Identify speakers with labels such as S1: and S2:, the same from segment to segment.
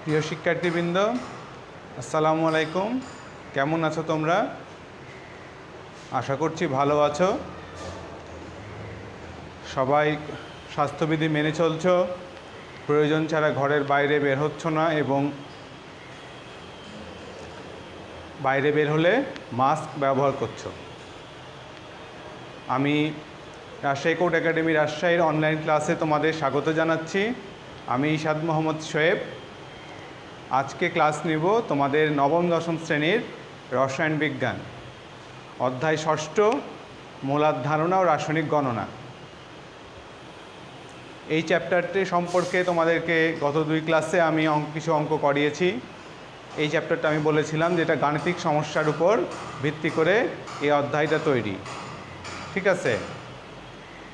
S1: প্রিয় শিক্ষার্থীবৃন্দ, আসসালামু আলাইকুম। কেমন আছো তোমরা? আশা করছি ভালো আছো। সবাই স্বাস্থ্যবিধি মেনে চলছো, প্রয়োজন ছাড়া ঘরের বাইরে বের হচ্ছ না এবং বাইরে বের হলে মাস্ক ব্যবহার করছো। আমি রাজশাহী কোর্ট একাডেমি রাজশাহীর অনলাইন ক্লাসে তোমাদের স্বাগত জানাচ্ছি। আমি ইশাদ মোহাম্মদ শোয়েব। আজকে ক্লাস নিব তোমাদের নবম দশম শ্রেণীর রসায়ন বিজ্ঞান, অধ্যায় ষষ্ঠ, মূলাদ ধারণা ও রাসায়নিক গণনা। এই চ্যাপ্টারটি সম্পর্কে তোমাদেরকে গত দুই ক্লাসে আমি কিছু অঙ্ক করিয়েছি। এই চ্যাপ্টারটা আমি বলেছিলাম যে এটা গাণিতিক সমস্যার উপর ভিত্তি করে এই অধ্যায়টা তৈরি। ঠিক আছে?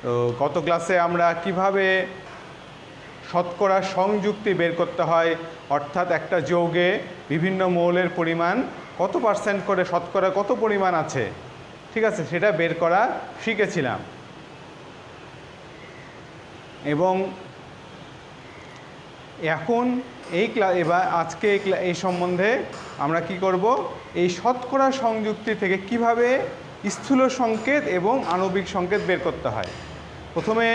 S1: তো গত ক্লাসে আমরা কিভাবে শতকরা সংযুক্তি বের করতে হয়, অর্থাৎ একটা যৌগে বিভিন্ন মৌলের পরিমাণ কত পার্সেন্ট করে শতকরা কত পরিমাণ আছে, ঠিক আছে, সেটা বের করা শিখেছিলাম। এবং এখন এবার আজকে এই সম্বন্ধে আমরা কি করব, এই শতকরা সংযুক্তি থেকে কিভাবে স্থূল সংকেত এবং আণবিক সংকেত বের করতে হয়। প্রথমে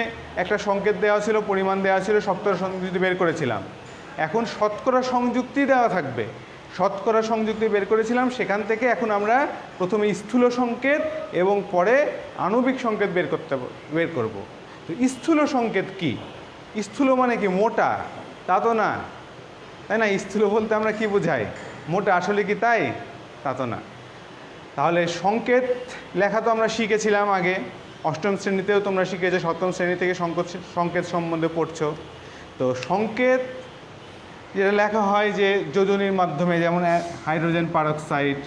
S1: একটা সংকেত দেওয়া ছিল, পরিমাণ দেওয়া ছিল, শতকরা সংযুক্তি বের করেছিলাম। এখন শতকরা সংযুক্তি দেওয়া থাকবে, শতকরা সংযুক্তি বের করেছিলাম, সেখান থেকে এখন আমরা প্রথমে স্থূল সংকেত এবং পরে আণবিক সংকেত বের করব। তো স্থূল সংকেত কি? স্থূল মানে কি মোটা? তা তো না, তাই না? স্থূল বলতে আমরা কি বোঝাই? মোটা। আসলে কি তাই? তা তো না। তাহলে সংকেত লেখা তো আমরা শিখেছিলাম আগে, অষ্টম শ্রেণীতেও তোমরা শিখেছো, সপ্তম শ্রেণী থেকে সংকেত সম্বন্ধে পড়ছো। তো সংকেত যেটা লেখা হয় যে যোজনীর মাধ্যমে, যেমন হাইড্রোজেন পারক্সাইড,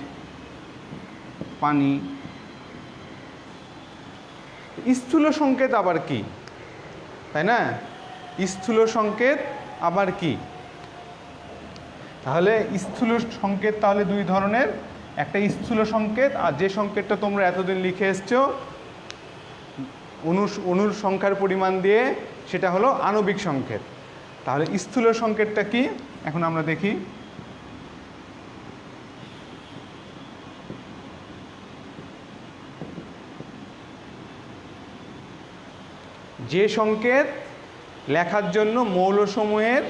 S1: পানি। স্থূল সংকেত আবার কি, তাই না? স্থূল সংকেত আবার কি? তাহলে স্থূল সংকেত তাহলে দুই ধরনের, একটা স্থূল সংকেত, আর যে সংকেতটা তোমরা এতদিন লিখে এসছো অণুর সংখ্যার পরিমাণ দিয়ে, সেটা হলো আণবিক সংকেত। তাহলে স্থূল সংকেতটা কি এখন আমরা দেখি। যে সংকেত লেখার জন্য মৌলসমূহের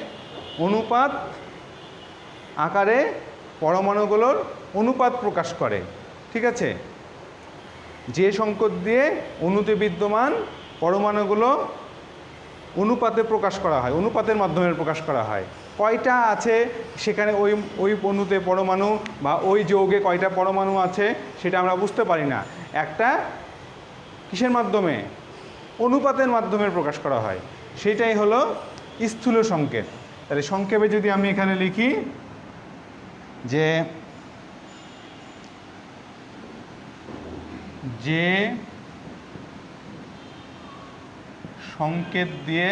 S1: অনুপাত আকারে পরমাণুগুলোর অনুপাত প্রকাশ করে, ঠিক আছে? যে সংকেত দিয়ে অণুতে বিদ্যমান পরমাণুগুলো অনুপাতে প্রকাশ করা হয়, অনুপাতের মাধ্যমে প্রকাশ করা হয়। কয়টা আছে সেখানে ওই অণুতে পরমাণু বা ওই যৌগে কয়টা পরমাণু আছে সেটা আমরা বুঝতে পারি না। একটা কিসের মাধ্যমে? অনুপাতের মাধ্যমে প্রকাশ করা হয়, সেটাই হলো স্থূল সংকেত। তাহলে সংক্ষেপে যদি আমি এখানে লিখি যে সংকেত দিয়ে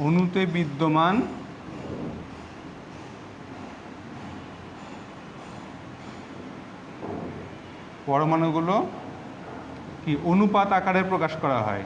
S1: অণুতে বিদ্যমান পরমাণুগুলো কি অনুপাত আকারে প্রকাশ করা হয়।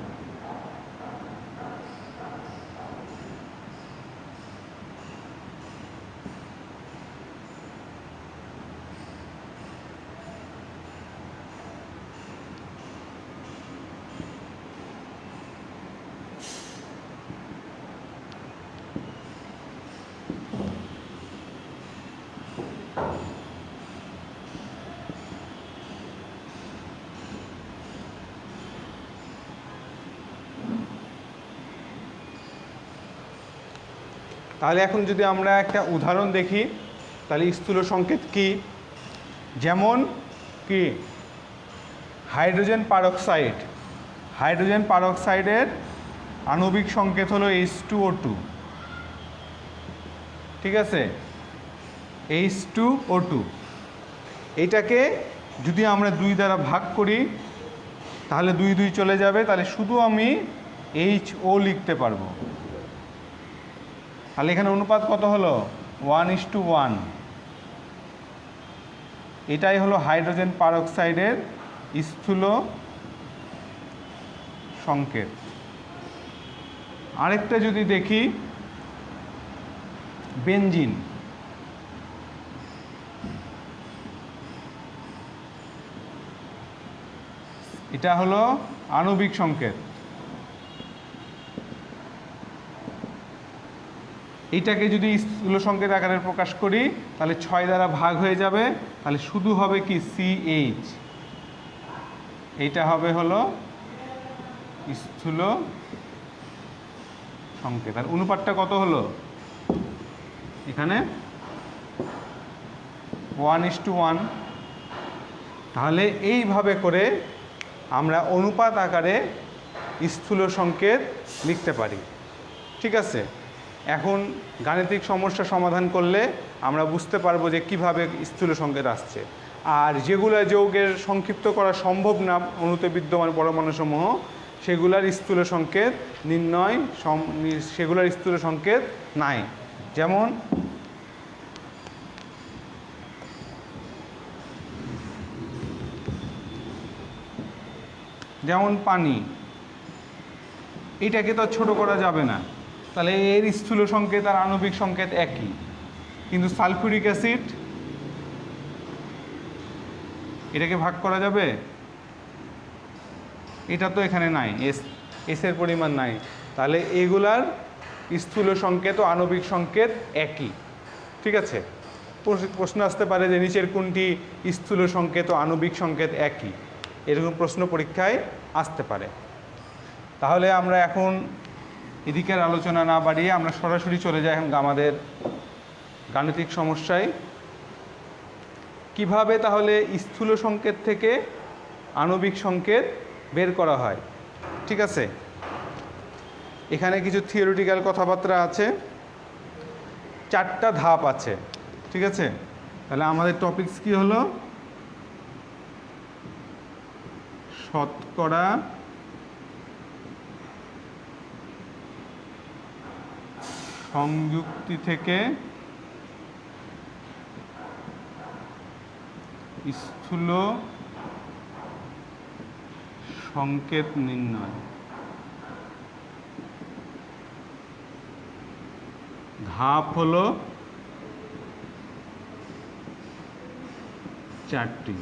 S1: তাহলে এখন যদি আমরা একটা উদাহরণ দেখি, তাহলে স্থূল সংকেত কি, যেমন কি হাইড্রোজেন পারক্সাইড। হাইড্রোজেন পারক্সাইডের আণবিক সংকেত হলো H2O2, ঠিক আছে? H2O2 এইটাকে যদি আমরা 2 দ্বারা ভাগ করি তাহলে 2 2 চলে যাবে, তাহলে শুধু আমি HO লিখতে পারবো। তাহলে এখানে অনুপাত কত হলো? 1:1। এটাই হলো হাইড্রোজেন পারক্সাইডের স্থূল সংকেত। আরেকটা যদি দেখি বেনজিন, এটা হলো আণবিক সংকেত। এইটাকে যদি স্থূল সংকেত আকারে প্রকাশ করি তাহলে 6 দ্বারা ভাগ হয়ে যাবে, তাহলে শুধু হবে কি CH। এইটা হবে হলো স্থূল সংকেত। আর অনুপাতটা কত হলো এখানে 1:1। তাহলে এইভাবে করে আমরা অনুপাত আকারে স্থূল সংকেত লিখতে পারি। ঠিক আছে, এখন গাণিতিক সমস্যা সমাধান করলে আমরা বুঝতে পারবো যে কিভাবে স্থূল সংকেত আসছে। আর যেগুলো যৌগের সংক্ষিপ্ত করা সম্ভব না অণুতে বিদ্যমান পরমাণুসমূহ, সেগুলার স্থূল সংকেত নির্ণয় সেগুলার স্থূল সংকেত নাই। যেমন পানি, এটাকে তো ছোট করা যাবে না, তাহলে এর স্থূল সংকেত আর আণবিক সংকেত একই। কিন্তু সালফিউরিক অ্যাসিড, এটাকে ভাগ করা যাবে? এটা তো এখানে নাই, এসের পরিমাণ নাই, তাহলে এগুলার স্থূল সংকেত ও আণবিক সংকেত একই। ঠিক আছে, প্রশ্ন আসতে পারে যে নিচের কোনটি স্থূল সংকেত ও আণবিক সংকেত একই, এরকম প্রশ্ন পরীক্ষায় আসতে পারে। তাহলে আমরা এখন এদিকের আলোচনা না বাড়িয়ে আমরা সরাসরি চলে যাই আমাদের গাণিতিক সমস্যায়। কিভাবে তাহলে স্থূল সংকেত থেকে আণবিক সংকেত বের করা হয়। ঠিক আছে, এখানে কিছু থিওরিটিক্যাল কথাবার্তা আছে, 4টা ধাপ আছে। ঠিক আছে, তাহলে আমাদের টপিকস কি হলো? শতকরা সংযুক্তি থেকে স্থূল সংকেত নির্ণয়। ধাপ হলো 4টি।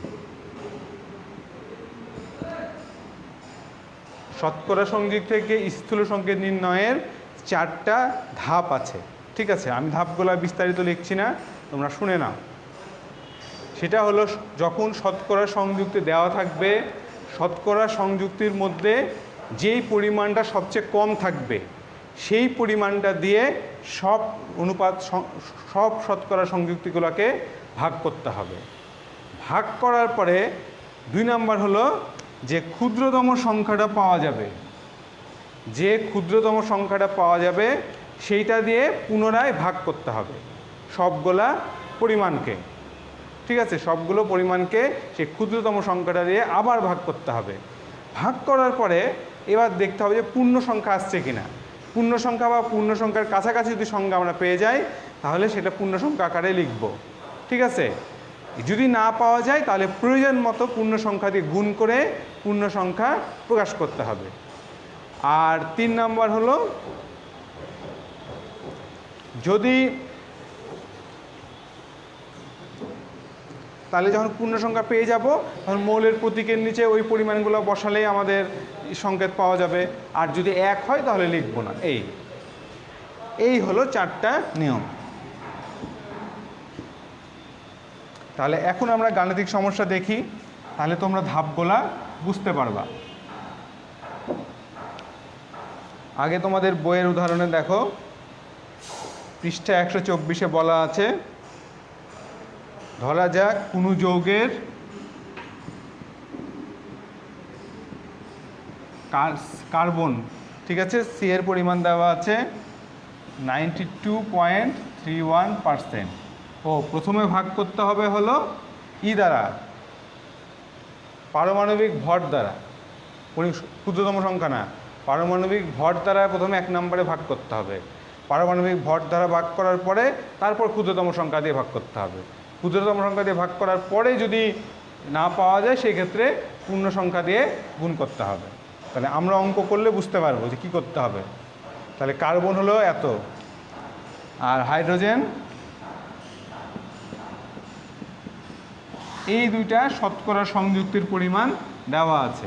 S1: শতকরা সংযুক্তি থেকে স্থূল সংকেত নির্ণয়ের 4টা ধাপ আছে। ঠিক আছে, আমি ধাপগুলো বিস্তারিত লিখছি না, তোমরা শুনে নাও। সেটা হলো, যখন শতকরা সংযুক্তি দেওয়া থাকবে, শতকরা সংযুক্তির মধ্যে যেই পরিমাণটা সবচেয়ে কম থাকবে সেই পরিমাণটা দিয়ে সব শতকরা সংযুক্তিগুলোকে ভাগ করতে হবে। ভাগ করার পরে 2 নাম্বার হলো যে ক্ষুদ্রতম সংখ্যাটা পাওয়া যাবে, যে ক্ষুদ্রতম সংখ্যাটা পাওয়া যাবে সেইটা দিয়ে পুনরায় ভাগ করতে হবে সবগুলা পরিমাণকে। ঠিক আছে, সবগুলো পরিমাণকে সেই ক্ষুদ্রতম সংখ্যাটা দিয়ে আবার ভাগ করতে হবে। ভাগ করার পরে এবার দেখতে হবে যে পূর্ণ সংখ্যা আসছে কিনা। পূর্ণ সংখ্যা বা পূর্ণ সংখ্যার কাছাকাছি যদি সংখ্যা আমরা পেয়ে যাই তাহলে সেটা পূর্ণ সংখ্যা আকারে লিখব। ঠিক আছে, যদি না পাওয়া যায় তাহলে প্রয়োজন মতো পূর্ণ সংখ্যা দিয়ে গুণ করে পূর্ণ সংখ্যা প্রকাশ করতে হবে। আর 3 নাম্বার হলো, যদি তাহলে যখন পূর্ণ সংখ্যা পেয়ে যাব তখন মৌলের প্রতীকের নিচে ওই পরিমাণগুলো বসালেই আমাদের সংকেত পাওয়া যাবে। আর যদি 1 হয় তাহলে লিখব না। এই হলো 4টা নিয়ম। তাহলে এখন আমরা গাণিতিক সমস্যা দেখি, তাহলে তোমরা ধাপগুলা বুঝতে পারবা। আগে তোমাদের বইয়ের উদাহরণে দেখো, পৃষ্ঠা 124-এ বলা আছে, ধরা যাক কোনো যৌগের কার্বন, ঠিক আছে, সি এর পরিমাণ দেওয়া আছে 92.31%। প্রথমে ভাগ করতে হবে হলো দ্বারা, পারমাণবিক ভর দ্বারা, ক্ষুদ্রতম সংখ্যা না, পারমাণবিক ভর দ্বারা প্রথমে 1 নম্বরে ভাগ করতে হবে। পারমাণবিক ভর দ্বারা ভাগ করার পরে তারপর ক্ষুদ্রতম সংখ্যা দিয়ে ভাগ করতে হবে। ক্ষুদ্রতম সংখ্যা দিয়ে ভাগ করার পরে যদি না পাওয়া যায় সেক্ষেত্রে পূর্ণ সংখ্যা দিয়ে গুণ করতে হবে। তাহলে আমরা অঙ্ক করলে বুঝতে পারবো যে কী করতে হবে। তাহলে কার্বন হলো এত, আর হাইড্রোজেন এই দুইটা শতকরা সংযুক্তির পরিমাণ দেওয়া আছে।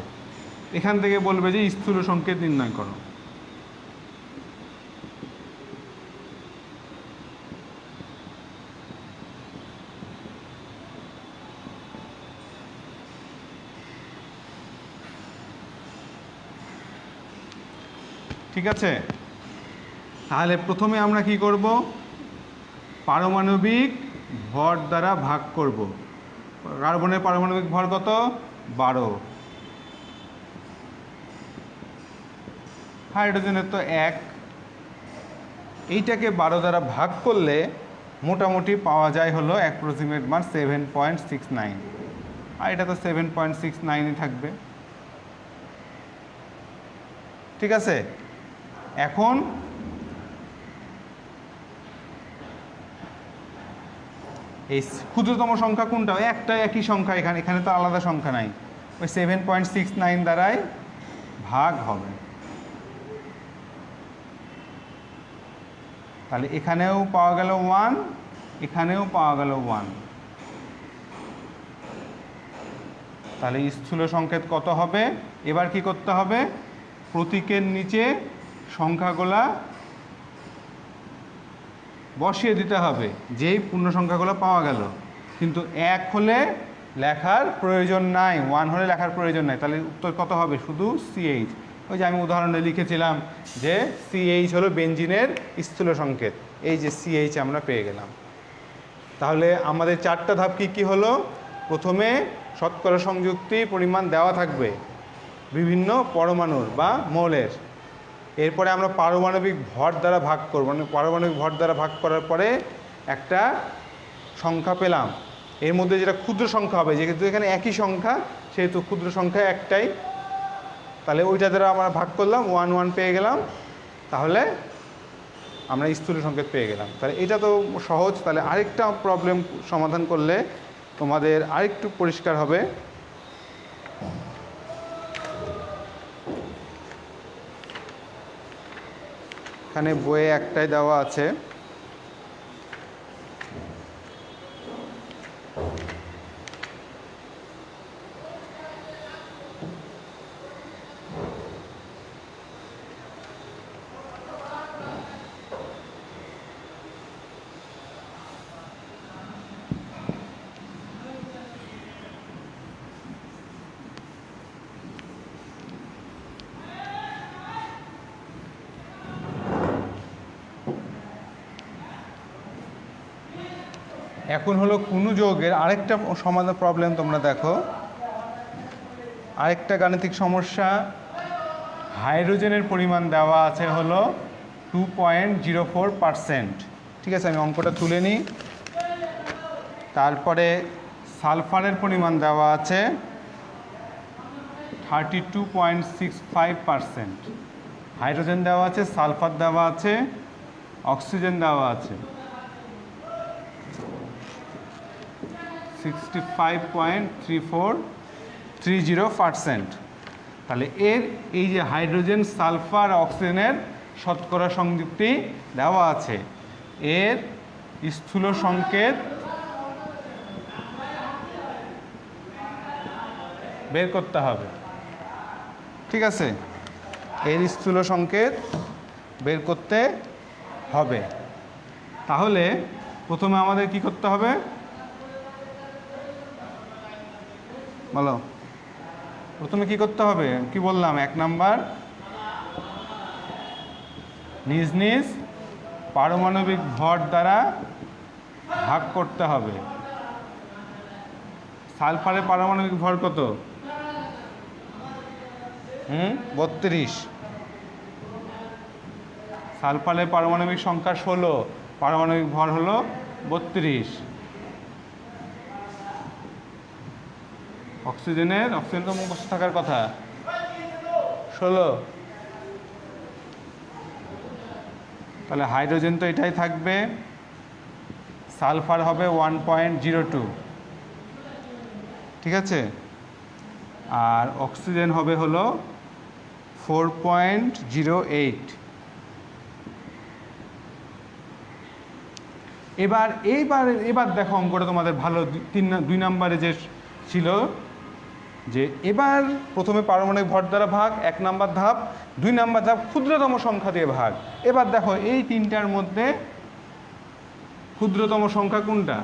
S1: এখান থেকে বলবে যে স্থূল সংকেত নির্ণয় করো। ঠিক আছে, তাহলে প্রথমে আমরা কি করব, পারমাণবিক ভর দ্বারা ভাগ করব। কার্বনের পারমাণবিক ভর কত? 12। হাইড্রোজেনের তো 1। এইটাকে 12 দ্বারা ভাগ করলে মোটামুটি পাওয়া যায় হলো অ্যাপ্রক্সিমেট মান 7.69, আর এটা তো 7.69ই থাকবে। ঠিক আছে, এখন এই ক্ষুদ্রতম সংখ্যা কোনটা? একটা একই সংখ্যা, এখানে তো আলাদা সংখ্যা নাই, ওই 7.69 দ্বারাই ভাগ হবে। তাহলে এখানেও পাওয়া গেল 1, এখানেও পাওয়া গেল 1। তাহলে স্থূল সংকেত কত হবে? এবার কি করতে হবে, প্রতীকের নিচে সংখ্যাগুলা বসিয়ে দিতে হবে যেই পূর্ণ সংখ্যাগুলো পাওয়া গেল। কিন্তু 1 হলে লেখার প্রয়োজন নাই, 1 হলে লেখার প্রয়োজন নাই। তাহলে উত্তর কত হবে? শুধু CH। ওই যে আমি উদাহরণে লিখেছিলাম যে CH হলো বেঞ্জিনের স্থূল সংকেত, এই যে CH আমরা পেয়ে গেলাম। তাহলে আমাদের 4টা ধাপ কি কি হলো? প্রথমে শতকরা সংযুক্তি পরিমাণ দেওয়া থাকবে বিভিন্ন পরমাণুর বা মৌলের। এরপরে আমরা পারমাণবিক ভর দ্বারা ভাগ করব, মানে পারমাণবিক ভর দ্বারা ভাগ করার পরে একটা সংখ্যা পেলাম। এর মধ্যে যেটা ক্ষুদ্র সংখ্যা হবে, যেহেতু এখানে একই সংখ্যা সেহেতু ক্ষুদ্র সংখ্যা একটাই, তাহলে ওইটা দ্বারা আমরা ভাগ করলাম, 1 1 পেয়ে গেলাম। তাহলে আমরা স্থূল সংকেত পেয়ে গেলাম। তাহলে এটা তো সহজ। তাহলে আরেকটা প্রবলেম সমাধান করলে তোমাদের আরেকটু পরিষ্কার হবে। এখানে বইয়ে একটাই দেওয়া আছে, এখন হলো কোনো যৌগের আরেকটা সমাধান প্রবলেম। তোমরা দেখো আরেকটা গাণিতিক সমস্যা, হাইড্রোজেনের পরিমাণ দেওয়া আছে হলো 2.04%। ঠিক আছে, আমি অঙ্কটা তুলে নিই। তারপরে সালফারের পরিমাণ দেওয়া আছে 32.65%। হাইড্রোজেন দেওয়া আছে, সালফার দেওয়া আছে, অক্সিজেন দেওয়া আছে 65.30%। তাহলে এই যে হাইড্রোজেন, সালফার, অক্সিজেনের শতকরা সংযুক্তি দেওয়া আছে, এর স্থূল সংকেত বের করতে হবে। ঠিক আছে, এর স্থূল সংকেত বের করতে হবে। তাহলে প্রথমে আমাদের কি করতে হবে বলো? প্রথমে কি করতে হবে? কি বললাম? 1 নাম্বার, নিজ নিজ পারমাণবিক ভর দ্বারা ভাগ করতে হবে। সালফারের পারমাণবিক ভর কত? 32। সালফারের পারমাণবিক সংখ্যা 16, পারমাণবিক ভর হলো 32। অক্সিজেন তো মুখস্থ থাকার কথা 16। তাহলে হাইড্রোজেন তো এটাই থাকবে, সালফার হবে 1.02। ঠিক আছে, আর অক্সিজেন হবে হলো 4.08। এবার দেখো অঙ্কটা তোমাদের ভালো। 2 নম্বরে যে ছিল যে এবার প্রথমে পারমাণবিক ভর দ্বারা ভাগ 1 নম্বর ধাপ, 2 নম্বর ধাপ ক্ষুদ্রতম সংখ্যা দিয়ে ভাগ। এবার দেখো এই তিনটার মধ্যে ক্ষুদ্রতম সংখ্যা কোনটা?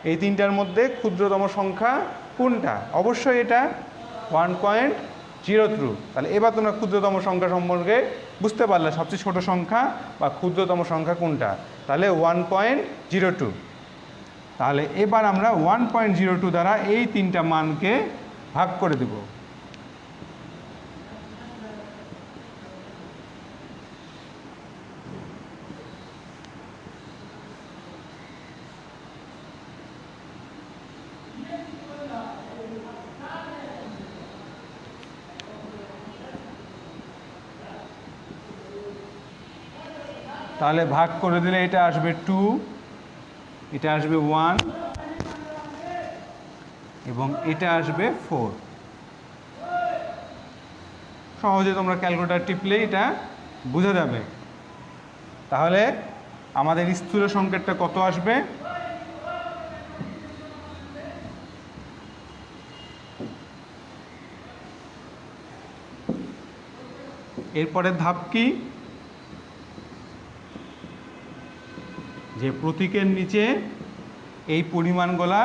S1: এই তিনটার মধ্যে ক্ষুদ্রতম সংখ্যা কোনটা? অবশ্যই এটা 1.02। তাহলে এবার তোমরা ক্ষুদ্রতম সংখ্যা সম্পর্কে বুঝতে পারলে সবচেয়ে ছোট সংখ্যা বা ক্ষুদ্রতম সংখ্যা কোনটা। তাহলে 1.02। তাহলে এবার আমরা 1.02 দ্বারা এই তিনটা মানকে ভাগ করে দেব। তাহলে ভাগ করে দিলে এটা আসবে 2, এটা আসবে 1 এবং এটা আসবে 4। সহজে তোমরা ক্যালকুলেটর টিপলে এটা বোঝা যাবে। তাহলে আমাদের স্থূল সংকেতটা কত আসবে? এরপরের ধাপ কি? যে প্রতীকের নিচে এই পরিমাণগুলা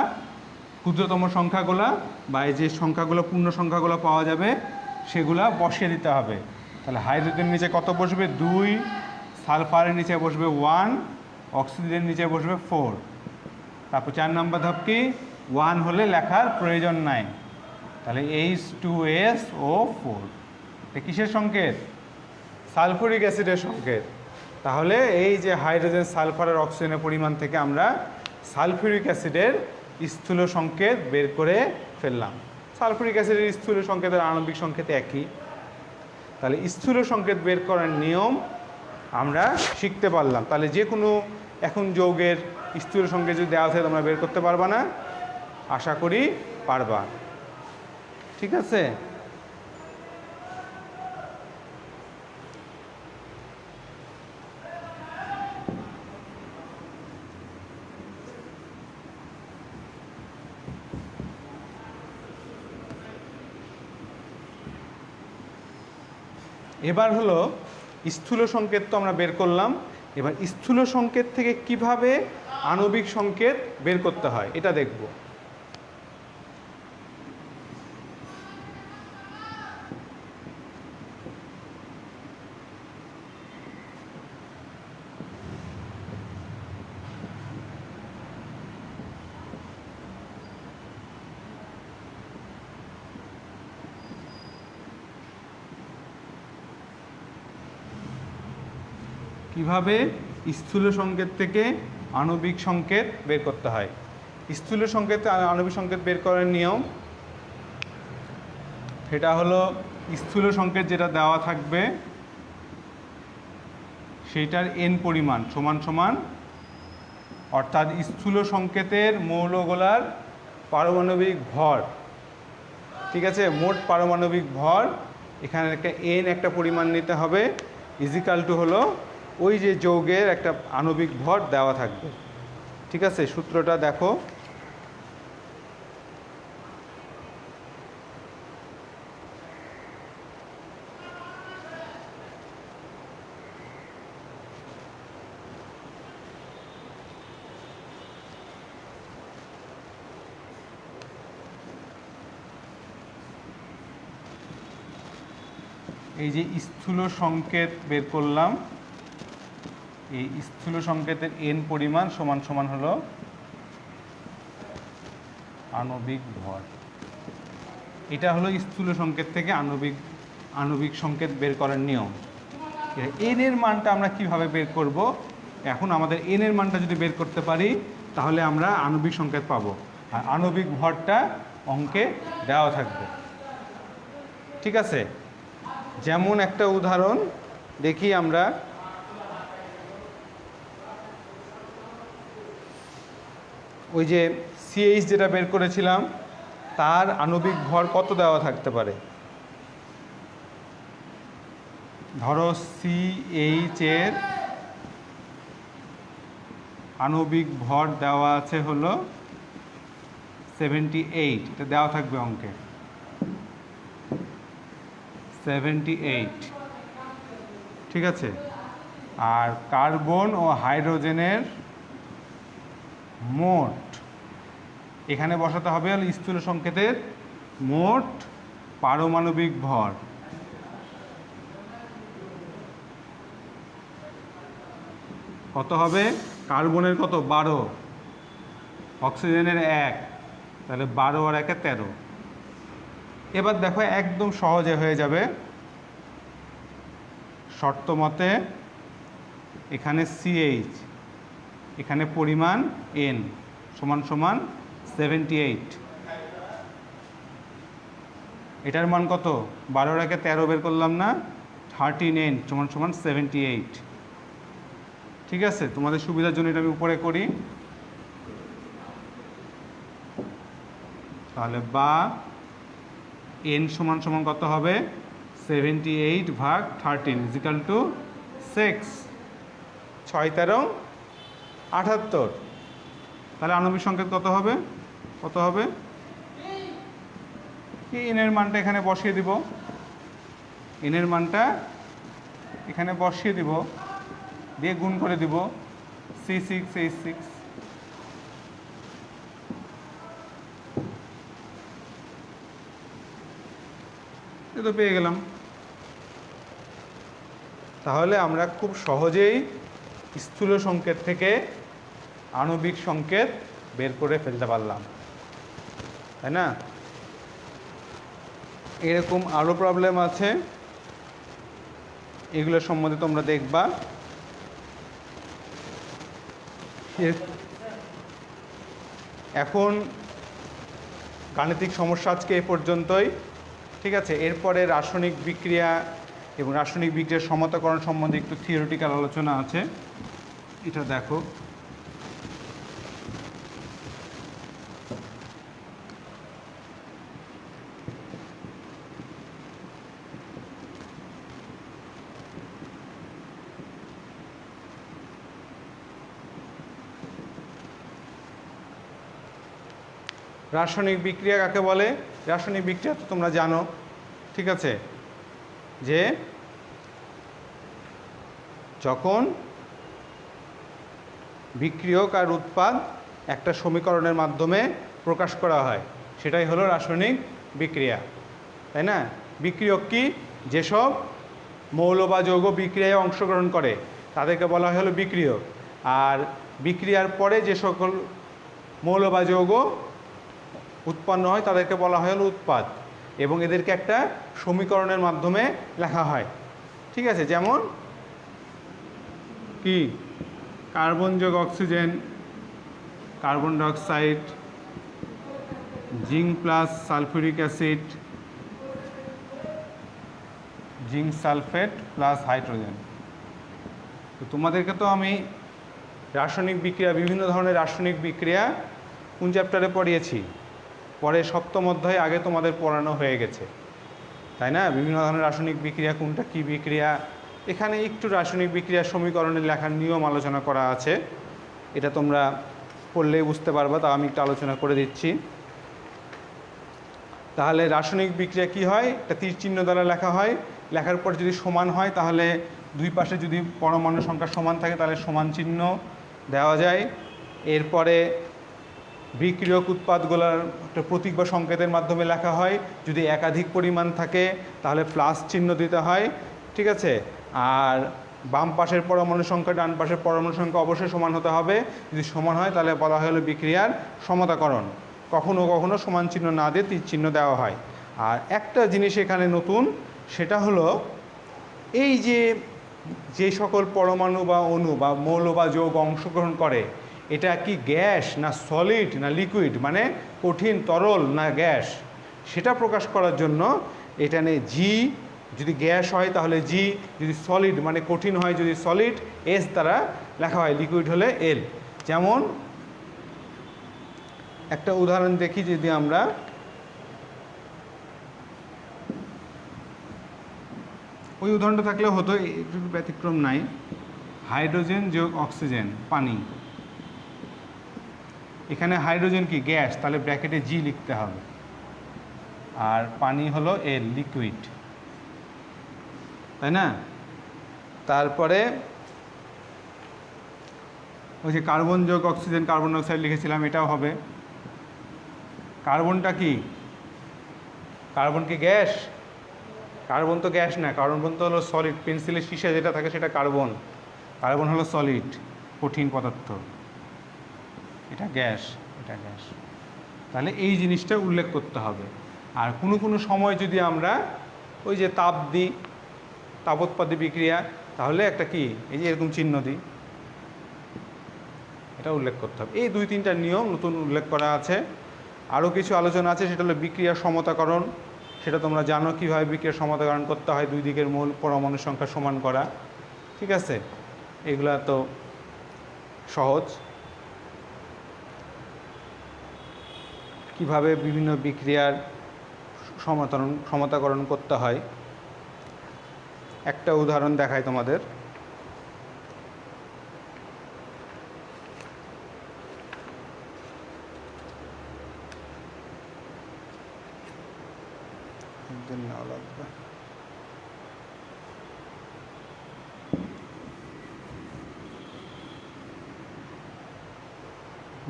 S1: ক্ষুদ্রতম সংখ্যাগুলা বা এই যে সংখ্যাগুলো পূর্ণ সংখ্যাগুলো পাওয়া যাবে সেগুলা বসিয়ে দিতে হবে। তাহলে হাইড্রোজেনের নিচে কত বসবে? 2, সালফারের নিচে বসবে 1, অক্সিজেনের নিচে বসবে 4। তারপর 4 নম্বর ধাপ কি? 1 হলে লেখার প্রয়োজন নাই। তাহলে H2SO4। এটা কিসের সংকেত? সালফুরিক অ্যাসিডের সংকেত। তাহলে এই যে হাইড্রোজেন, সালফার আর অক্সিজেনের পরিমাণ থেকে আমরা সালফিউরিক অ্যাসিডের স্থূল সংকেত বের করে ফেললাম। সালফিউরিক অ্যাসিডের স্থূল সংকেতের আণবিক সংকেত একই। তাহলে স্থূল সংকেত বের করার নিয়ম আমরা শিখতে পারলাম। তাহলে যে কোনো এখন যৌগের স্থূল সংকেত যদি দেওয়া থাকে তোমরা বের করতে পারবা না? আশা করি পারবা। ঠিক আছে? এবার হলো স্থূল সংকেত তো আমরা বের করলাম। এবার স্থূল সংকেত থেকে কিভাবে আণবিক সংকেত বের করতে হয় এটা দেখব। কিভাবে স্থূল সংকেত থেকে আণবিক সংকেত বের করতে হয়। স্থূল সংকেত আণবিক সংকেত বের করার নিয়ম সেটা হলো স্থূল সংকেত যেটা দেওয়া থাকবে সেইটার n পরিমাণ সমান সমান, অর্থাৎ স্থূল সংকেতের মৌলগুলার পারমাণবিক ভর, ঠিক আছে, মোট পারমাণবিক ভর এখানে একটা n একটা পরিমাণ নিতে হবে, ইজিক্যাল টু হলো ওই যে যৌগের একটা আণবিক ভর দেওয়া থাকবে। ঠিক আছে, সূত্রটা দেখো। এই যে স্থূল সংকেত বের করলাম, এই স্থূল সংকেতের n পরিমাণ সমান সমান হলো আণবিক ভর। এটা হলো স্থূল সংকেত থেকে আণবিক সংকেত বের করার নিয়ম। n এর মানটা আমরা কিভাবে বের করব? এখন আমাদের n এর মানটা যদি বের করতে পারি তাহলে আমরা আণবিক সংকেত পাবো, আর আণবিক ভরটা অঙ্কে দেওয়া থাকবে। ঠিক আছে, যেমন একটা উদাহরণ দেখি আমরা। ওই যে সিএইচ যেটা বের করেছিলাম তার আণবিক ভর কত দেওয়া থাকতে পারে? ধরো সিএইচ এর আণবিক ভর দেওয়া আছে হলো 78, এটা দেওয়া থাকবে অঙ্কে 78, ঠিক আছে। আর কার্বন ও হাইড্রোজেনের মোট এখানে বসাতে হবে হলো স্থূল সংকেতের মোট পারমাণবিক ভর। কত হবে? কার্বনের কত? 12, অক্সিজেনের 1, তাহলে 12 আর 1 13। এবার দেখো একদম সহজে হয়ে যাবে। শর্ত মতে এখানে সিএইচ, এখানে পরিমাণ এন সমান সমান 78। এটার মান কত? 12 আর 1 13 বের করলাম না, 13n সমান সমান 78। ঠিক আছে, তোমাদের সুবিধার জন্য এটা আমি উপরে করি। তাহলে বা n সমান সমান কত হবে? 78 ভাগ 13 ইজিক্যাল টু 6, 6 13 78। তাহলে আণবিক সংকেত কত হবে? কত হবে? n এর মানটা এখানে বসিয়ে দিব, n এর মানটা এখানে বসিয়ে দিব, দিয়ে গুণ করে দিব C6H6। এ তো পেয়ে গেলাম। তাহলে আমরা খুব সহজেই স্থূল সংকেত থেকে আণবিক সংকেত বের করে ফেলতে পারলাম, তাই না? এরকম আরও প্রবলেম আছে, এগুলো সম্বন্ধে তোমরা দেখবা। এখন গাণিতিক সমস্যা আজকে এ পর্যন্তই, ঠিক আছে। এরপরে রাসায়নিক বিক্রিয়া এবং রাসায়নিক বিক্রিয়ার সমতাকরণ সম্বন্ধে একটু থিওরিটিক্যাল আলোচনা আছে, এটা দেখো। রাসায়নিক বিক্রিয়া কাকে বলে? রাসায়নিক বিক্রিয়া তো তোমরা জানো, ঠিক আছে, যে যখন বিক্রিয়ক আর উৎপাদ একটা সমীকরণের মাধ্যমে প্রকাশ করা হয় সেটাই হলো রাসায়নিক বিক্রিয়া, তাই না? বিক্রিয়ক কি? যেসব মৌল বা যৌগ বিক্রিয়ায় অংশগ্রহণ করে তাদেরকে বলা হয় হলো বিক্রিয়ক। আর বিক্রিয়ার পরে যে সকল মৌল বা যৌগ উৎপন্ন হয় তাদেরকে বলা হয় হলো উৎপাদ, এবং এদেরকে একটা সমীকরণের মাধ্যমে লেখা হয়, ঠিক আছে। যেমন কি? কার্বন যোগ oxygen, carbon dioxide, zinc plus sulphuric acid, zinc sulphate plus hydrogen. তো তোমাদেরকে তো আমি রাসায়নিক বিক্রিয়া, বিভিন্ন ধরনের রাসায়নিক বিক্রিয়া কোন চ্যাপ্টারে পড়িয়েছি? পরে সপ্তম অধ্যায়ে আগে তোমাদের পড়ানো হয়ে গেছে, তাই না? বিভিন্ন ধরনের রাসায়নিক বিক্রিয়া, কোনটা কি বিক্রিয়া, এখানে একটু রাসায়নিক বিক্রিয়ার সমীকরণের লেখার নিয়ম আলোচনা করা আছে, এটা তোমরা পড়লেই বুঝতে পারবা, তা আমি একটু আলোচনা করে দিচ্ছি। তাহলে রাসায়নিক বিক্রিয়া কি হয়? এটা তীর চিহ্ন দ্বারা লেখা হয়, লেখার পর যদি সমান হয় তাহলে দুই পাশে যদি পরমাণু সংখ্যা সমান থাকে তাহলে সমান চিহ্ন দেওয়া যায়। এরপরে বিক্রিয়ক উৎপাদগুলোর একটা প্রতীক বা সংকেতের মাধ্যমে লেখা হয়, যদি একাধিক পরিমাণ থাকে তাহলে প্লাস চিহ্ন দিতে হয়, ঠিক আছে। আর বাম পাশের পরমাণু সংখ্যা ডান পাশের পরমাণু সংখ্যা অবশ্যই সমান হতে হবে, যদি সমান হয় তাহলে বলা হয় হলো বিক্রিয়ার সমতাকরণ। কখনো কখনো সমান চিহ্ন না দিয়ে তীর চিহ্ন দেওয়া হয়। আর একটা জিনিস এখানে নতুন, সেটা হলো এই যে সকল পরমাণু বা অণু বা মৌল বা যৌগ অংশগ্রহণ করে, এটা কি গ্যাস না সলিড না লিকুইড, মানে কঠিন তরল না গ্যাস, সেটা প্রকাশ করার জন্য এখানে জি যদি গ্যাস হয় তাহলে জি, যদি সলিড মানে কঠিন হয় যদি সলিড, এস দ্বারা লেখা হয়, লিকুইড হলে এল। যেমন একটা উদাহরণ দেখি, যদি আমরা ওই উদাহরণটা থাকলে হতো, একটু ব্যতিক্রম নাই। হাইড্রোজেন যোগ অক্সিজেন পানি, এখানে হাইড্রোজেন কি গ্যাস, তাহলে ব্র্যাকেটে জি লিখতে হবে, আর পানি হলো এল লিকুইড, তাই না? তারপরে ওই যে কার্বন যোগ অক্সিজেন কার্বন ডাইঅক্সাইড লিখেছিলাম, এটাও হবে। কার্বনটা কি, কার্বন কি গ্যাস? কার্বন তো গ্যাস না, কার্বন তো হলো সলিড, পেন্সিলের শীষে যেটা থাকে সেটা কার্বন, কার্বন হলো সলিড কঠিন পদার্থ, এটা গ্যাস, এটা গ্যাস। তাহলে এই জিনিসটা উল্লেখ করতে হবে। আর কোনো সময় যদি আমরা ওই যে তাপ দিই, তাপোৎপাদী বিক্রিয়া, তাহলে একটা কি এই যে এরকম চিহ্ন দিই, এটা উল্লেখ করতে হবে। এই 2-3টা নিয়ম নতুন উল্লেখ করা আছে। আরও কিছু আলোচনা আছে, সেটা হলো বিক্রিয়ার সমতাকরণ। সেটা তোমরা জানো কীভাবে বিক্রিয়ার সমতাকরণ করতে হয়, দুই দিকের মূল পরমাণুর সংখ্যা সমান করা, ঠিক আছে? এগুলা তো সহজ। কিভাবে বিভিন্ন বিক্রিয়ার সমতাকরণ করতে হয়, একটা উদাহরণ দেখাই তোমাদের।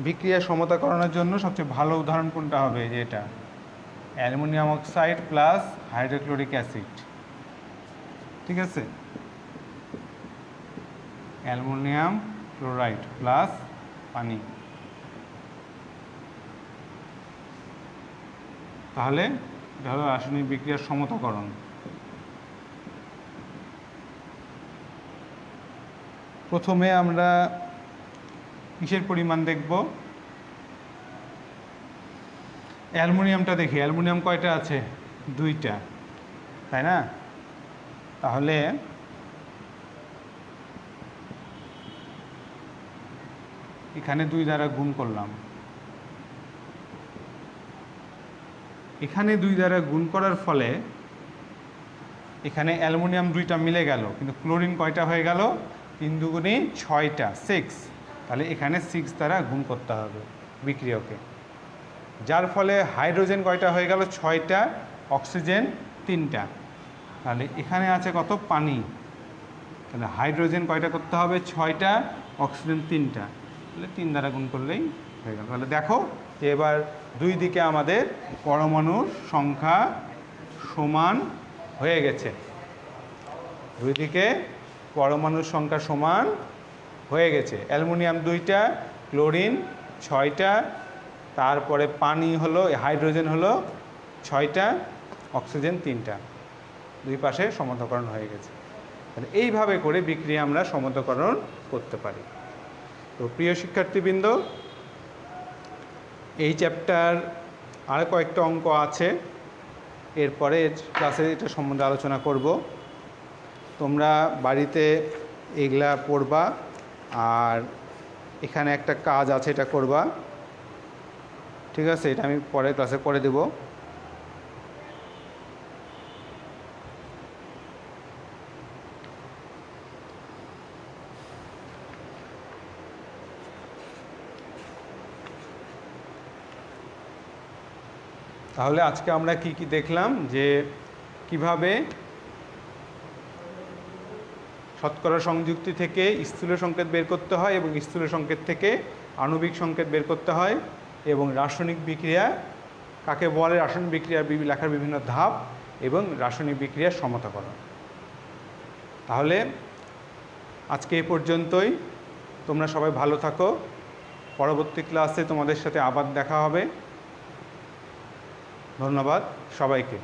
S1: বিক্রিয়া সমতাকরণের জন্য সবচেয়ে ভালো উদাহরণ কোনটা হবে, যে এটা aluminium oxide plus hydrochloric acid, ঠিক আছে? অ্যালুমিনিয়াম ক্লোরাইড প্লাস পানি, তাহলে এটা হলো রাসায়নিক বিক্রিয়ার সমতাকরণ। প্রথমে আমরা কিসের পরিমাণ দেখব? অ্যালুমিনিয়ামটা দেখি। অ্যালুমিনিয়াম কয়টা আছে? 2টা, তাই না? তাহলে এখানে 2 দ্বারা গুণ করলাম, এখানে 2 দ্বারা গুণ করার ফলে এখানে অ্যালুমিনিয়াম 2টা মিলে গেল, কিন্তু ক্লোরিন কয়টা হয়ে গেল? 3 দুগুণে 6টা, 6। তাহলে এখানে 6 দ্বারা গুণ করতে হবে বিক্রিয়কে, যার ফলে হাইড্রোজেন কয়টা হয়ে গেল? 6টা, অক্সিজেন 3টা। তাহলে এখানে আছে কত? পানি। তাহলে হাইড্রোজেন কয়টা করতে হবে? 6টা, অক্সিজেন 3টা, তাহলে 3 দ্বারা গুণ করলেই হয়ে গেল। তাহলে দেখো যে এবার দুই দিকে আমাদের পরমাণুর সংখ্যা সমান হয়ে গেছে, দুই দিকে পরমাণুর সংখ্যা সমান হয়ে গেছে। অ্যালুমিনিয়াম 2টা, ক্লোরিন 6টা, তারপরে পানি হলো, হাইড্রোজেন হলো 6টা, অক্সিজেন 3টা, দুই পাশে সমতাকরণ হয়ে গেছে। তাহলে এইভাবে করে বিক্রিয়া আমরা সমতাকরণ করতে পারি। তো প্রিয় শিক্ষার্থীবৃন্দ, এই চ্যাপ্টার আর কয়েকটা অঙ্ক আছে, এরপরে ক্লাসে এটা সম্বন্ধে আলোচনা করব। তোমরা বাড়িতে এগুলা পড়বা, আর এখানে একটা কাজ আছে, এটা করবা, ঠিক আছে? এটা আমি পরের ক্লাসে করে দেব। তাহলে আজকে আমরা কি কি দেখলাম, যে কিভাবে শতকরা সংযুক্তি থেকে স্থূল সংকেত বের করতে হয়, এবং স্থূল সংকেত থেকে আণবিক সংকেত বের করতে হয়, এবং রাসায়নিক বিক্রিয়া কাকে বলে, রাসায়নিক বিক্রিয়ার লেখার বিভিন্ন ধাপ, এবং রাসায়নিক বিক্রিয়ার সমতাকরণ। তাহলে আজকে এই পর্যন্তই। তোমরা সবাই ভালো থাকো। পরবর্তী ক্লাসে তোমাদের সাথে আবার দেখা হবে। ধন্যবাদ সবাইকে।